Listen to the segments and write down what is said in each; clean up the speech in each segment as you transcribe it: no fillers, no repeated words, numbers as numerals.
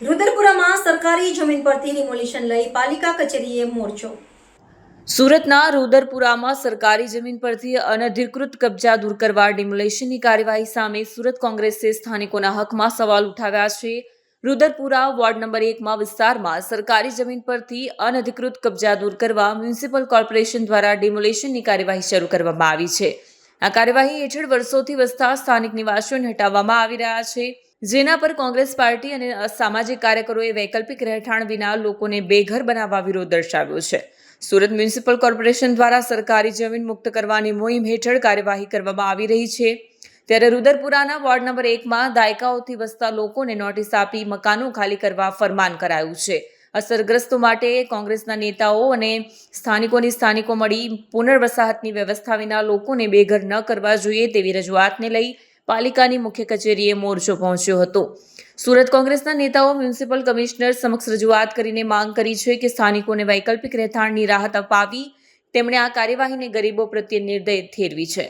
રુદરપુરામાં સરકારી જમીન પરથી ડિમોલિશન લઈ પાલિકા કચેરીએ મોરચો। સુરતના રુદરપુરામાં સરકારી જમીન પરથી અનધિકૃત કબજા દૂર કરવા ડિમોલેશનની કાર્યવાહી સામે સુરત કોંગ્રેસે સ્થાનિકોના હકમાં સવાલ ઉઠાવ્યા છે। રુદરપુરા વોર્ડ નંબર 1 વિસ્તારમાં સરકારી જમીન પરથી અનધિકૃત કબજા દૂર કરવા મ્યુનિસિપલ કોર્પોરેશન દ્વારા ડિમોલેશનની કાર્યવાહી શરૂ કરવામાં આવી છે। આ કાર્યવાહી હેઠળ વર્ષોથી વસતા સ્થાનિક નિવાસીઓને હટાવવામાં આવી રહ્યા છે, જેના પર કોંગ્રેસ પાર્ટી અને સામાજિક કાર્યકરોએ વૈકલ્પિક રહેઠાણ વિના લોકોને બેઘર બનાવવા વિરોધ દર્શાવ્યો છે। સુરત મ્યુનિસિપલ કોર્પોરેશન દ્વારા સરકારી જમીન મુક્ત કરવાની મુહિમ હેઠળ કાર્યવાહી કરવામાં આવી રહી છે, ત્યારે રુદરપુરાના વોર્ડ નંબર 1 દાયકાઓથી વસતા લોકોને નોટિસ આપી મકાનો ખાલી કરવા ફરમાન કરાયું છે। અસરગ્રસ્તો માટે કોંગ્રેસના નેતાઓ અને સ્થાનિકો મળી પુનર્વસાહતની વ્યવસ્થા વિના લોકોને બેઘર ન કરવા જોઈએ તેવી રજૂઆતને લઈ પાલિકાની મુખ્ય કચેરીએ મોરચો પહોંચ્યો હતો। સુરત કોંગ્રેસના નેતાઓ મ્યુનિસિપલ કમિશનર સમક્ષ રજૂઆત કરીને માંગ કરી છે કે સ્થાનિકોને વૈકલ્પિક રહેઠાણની રાહત અપાવી તેમણે આ કાર્યવાહીને ગરીબો પ્રત્યે નિર્દય ઠેરવી છે।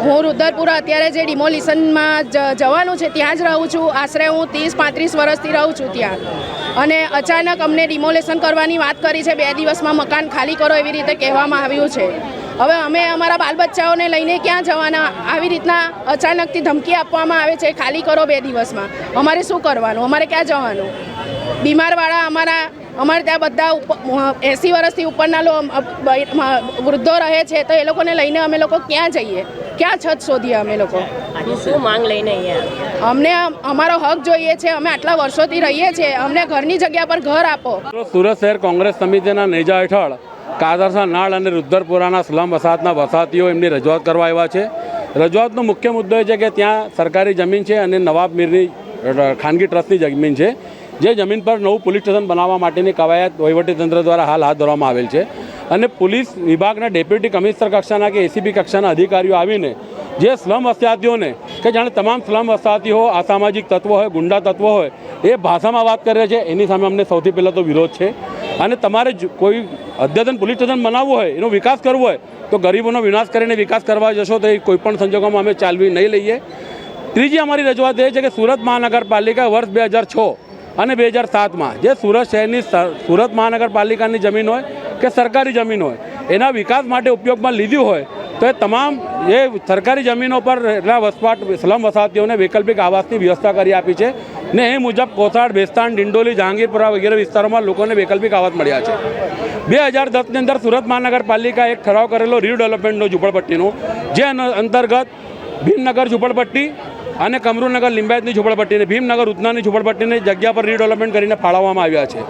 હું રુદરપુરા અત્યારે જે ડિમોલિશનમાં જવાનું છે ત્યાં જ રહું છું। આશરે હું 30-35 વર્ષથી રહું છું ત્યાં, અને અચાનક અમને ડિમોલિશન કરવાની વાત કરી છે। 2 દિવસમાં મકાન ખાલી કરો એવી રીતે કહેવામાં આવ્યું છે। હવે અમે અમારા બાલ બચ્ચાઓને લઈને ક્યાં જવાના? આવી રીતના અચાનકથી ધમકી આપવામાં આવે છે, ખાલી કરો 2 દિવસમાં। અમારે શું કરવાનું? અમારે ક્યાં જવાનું? બીમારવાળા અમારે ત્યાં બધા 80 વર્ષથી ઉપરના વૃદ્ધો રહે છે, તો એ લોકોને લઈને અમે લોકો ક્યાં જઈએ? ક્યાં છત શોધીએ અમે લોકો? શું માંગ લઈને અહીંયા? અમને અમારો હક જોઈએ છે। અમે આટલા વર્ષોથી રહીએ છીએ, અમને ઘરની જગ્યા પર ઘર આપો। સુરત શહેર કોંગ્રેસ સમિતિના નેજા હેઠળ કાદરસા નાળ અને રુદરપુરાના સ્લમ વસાહતના વસાહતીઓ એમની રજૂઆત કરવા આવ્યા છે। રજૂઆતનો મુખ્ય મુદ્દો એ છે કે ત્યાં સરકારી જમીન છે અને નવાબ મીરની ખાનગી ટ્રસ્ટની જમીન છે, જે જમીન પર નવું પોલીસ સ્ટેશન બનાવવા માટેની કવાયત વહીવટીતંત્ર દ્વારા હાલ હાથ ધરવામાં આવેલ છે, અને પોલીસ વિભાગના ડેપ્યુટી કમિશનર કક્ષાના કે એસીપી કક્ષાના અધિકારીઓ આવીને જે સ્લમ વસાહતીઓને કે જાણે તમામ સ્લમ વસાહતીઓ અસામાજિક તત્વો હોય, ગુંડા તત્વો હોય, એ ભાષામાં વાત કરે છે, એની સામે અમને સૌથી પહેલાં તો વિરોધ છે। અને તમારે કોઈ અદ્યતન પોલીસ સ્ટેશન બનાવવું હોય, એનો વિકાસ કરવો હોય, તો ગરીબોનો વિનાશ કરીને વિકાસ કરવા જશો તો એ કોઈપણ સંજોગોમાં અમે ચાલવી નહીં લઈએ। ત્રીજી અમારી રજૂઆત એ છે કે સુરત મહાનગરપાલિકા વર્ષ 2006 અને 2007માં જે સુરત શહેરની સુરત મહાનગરપાલિકાની જમીન હોય કે સરકારી જમીન હોય, એના વિકાસ માટે ઉપયોગમાં લીધી હોય તો એ તમામ એ સરકારી જમીનો પર રહેલા વસવાટ સ્લમ વસાહતીઓને વૈકલ્પિક આવાસની વ્યવસ્થા કરી આપી છે, ને એ મુજબ કોસાડ, બેસ્તાન, ડિંડોલી, જહાંગીરપુરા વગેરે વિસ્તારોમાં લોકોને વૈકલ્પિક આવાસ મળ્યા છે। 2010ની અંદર સુરત મહાનગરપાલિકા એક ઠરાવ કરેલો રીડેવલપમેન્ટનો ઝૂંપડપટ્ટીનો, જે અંતર્ગત ભીમનગર ઝૂંપડપટ્ટી અને કમરુનગર લિંબાયતની ઝૂંપડપટ્ટીને ભીમનગર ઉધનાની ઝૂંપડપટ્ટીની જગ્યા પર રીડેવલપમેન્ટ કરીને ફાળવવામાં આવ્યા છે।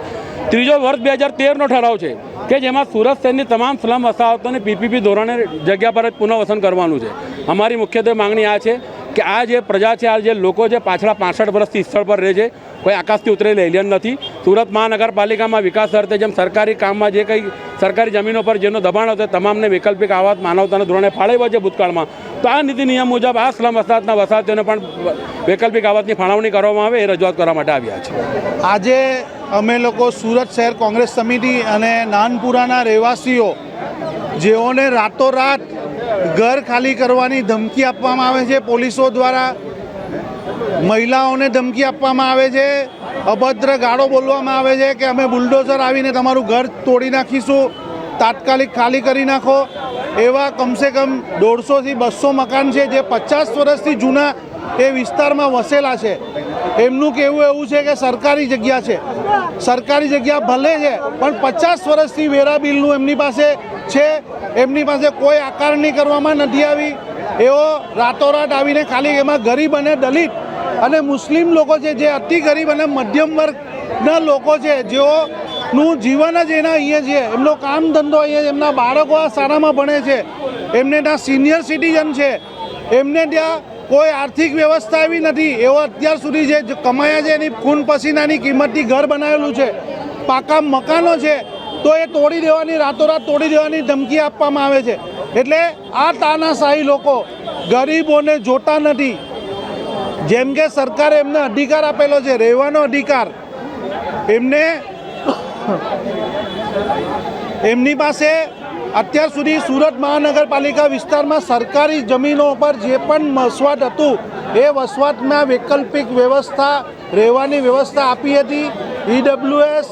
ત્રીજો વર્ષ 2013નો ઠરાવ છે કે જેમાં સુરત શહેરની તમામ સ્લમ વસાહતોને પીપીપી ધોરણે જગ્યા પર જ પુનઃવસન કરવાનું છે। અમારી મુખ્યત્વે માંગણી આ છે કે આ જે પ્રજા છે, આ જે લોકો છે, પાછલા 65 વર્ષથી સ્થળ પર રહે છે, કોઈ આકાશથી ઉતરેલી એલિયન નથી। સુરત મહાનગરપાલિકામાં વિકાસ અર્થે જેમ સરકારી કામમાં જે કંઈ સરકારી જમીનો પર જેનો દબાણ હતો તમામને વૈકલ્પિક આવાસ માનવતાના ધોરણે ફાળવ્યા છે ભૂતકાળમાં, તો આ નીતિ નિયમ મુજબ આ સ્લમ વસાહતના વસાહતીઓને પણ વૈકલ્પિક આવાસની ફાળવણી કરવામાં આવે એ રજૂઆત કરવા માટે આવ્યા છે। આજે અમે લોકો સુરત શહેર કોંગ્રેસ સમિતિ અને નાનપુરાના રહેવાસીઓ, જેઓને રાતોરાત ઘર ખાલી કરવાની ધમકી આપવામાં આવે છે પોલીસો દ્વારા, મહિલાઓને ધમકી આપવામાં આવે છે, અભદ્ર ગાળો બોલવામાં આવે છે કે અમે બુલડોઝર આવીને તમારું ઘર તોડી નાખીશું, તાત્કાલિક ખાલી કરી નાખો। એવા કમસે કમ 150થી 200 મકાન છે જે 50 વર્ષથી જૂના એ વિસ્તારમાં વસેલા છે। એમનું કહેવું એવું છે કે સરકારી જગ્યા છે, સરકારી જગ્યા ભલે છે પણ 50 વર્ષથી વેરા બિલનું એમની પાસે છે, એમની પાસે કોઈ આકારણી કરવામાં નથી આવી। એઓ રાતોરાત આવીને ખાલી એમાં ગરીબ અને દલિત અને મુસ્લિમ લોકો છે, જે અતિ ગરીબ અને મધ્યમ વર્ગના લોકો છે, જેઓનું જીવન જ એના અહીંયા છે, એમનો કામ ધંધો અહીંયા, એમના બાળકો આ શાળામાં ભણે છે, એમને ત્યાં સિનિયર સિટીઝન છે, એમને ત્યાં કોઈ આર્થિક વ્યવસ્થા એવી નથી। એવો અત્યાર સુધી જે કમાયા છે એની ખૂન પસીનાની કિંમતથી ઘર બનાવેલું છે, પાકા મકાનો છે, તો એ તોડી દેવાની, રાતોરાત તોડી દેવાની ધમકી આપવામાં આવે છે। એટલે આ તાનાશાહી લોકો ગરીબોને જોતા નથી। જેમ કે સરકારે એમને અધિકાર આપેલો છે, રહેવાનો અધિકાર, એમની પાસે અત્યાર સુધી સુરત મહાનગરપાલિકા વિસ્તારમાં સરકારી જમીનો પર જે પણ વસવાટ હતું એ વસવાટમાં વૈકલ્પિક વ્યવસ્થા રહેવાની વ્યવસ્થા આપી હતી. EWS,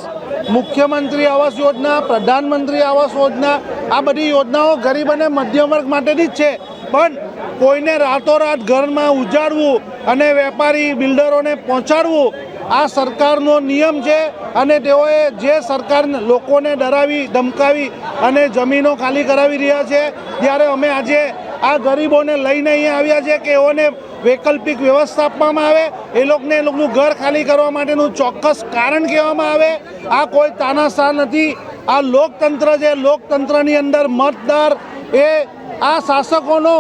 મુખ્યમંત્રી આવાસ યોજના, પ્રધાનમંત્રી આવાસ યોજના, આ બધી યોજનાઓ ગરીબ અને મધ્યમ વર્ગ માટેની જ છે. પણ કોઈને રાતોરાત ઘરમાં ઉજાડવું અને વેપારી બિલ્ડરોને પહોંચાડવું આ સરકારનો નિયમ છે. અને તેઓએ જે સરકાર લોકોને ડરાવી ધમકાવી અને જમીનો ખાલી કરાવી રહ્યા છે, ત્યારે અમે આજે આ ગરીબોને લઈને અહીંયા આવ્યા છે કે એઓને વૈકલ્પિક વ્યવસ્થા આપવામાં આવે, એ લોકોનું ઘર ખાલી કરવા માટેનું ચોક્કસ કારણ કહેવામાં આવે. આ કોઈ તાનાશાહ નથી, આ લોકતંત્ર છે. લોકતંત્રની અંદર મતદાર એ આ શાસકોનો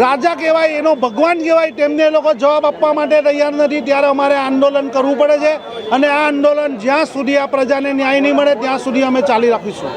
રાજા કહેવાય, એનો ભગવાન કહેવાય, તેમને એ લોકો જવાબ આપવા માટે તૈયાર નથી. ત્યારે અમારે આંદોલન કરવું પડે છે અને આ આંદોલન જ્યાં સુધી આ પ્રજાને ન્યાય નહીં મળે ત્યાં સુધી અમે ચાલી રાખીશું.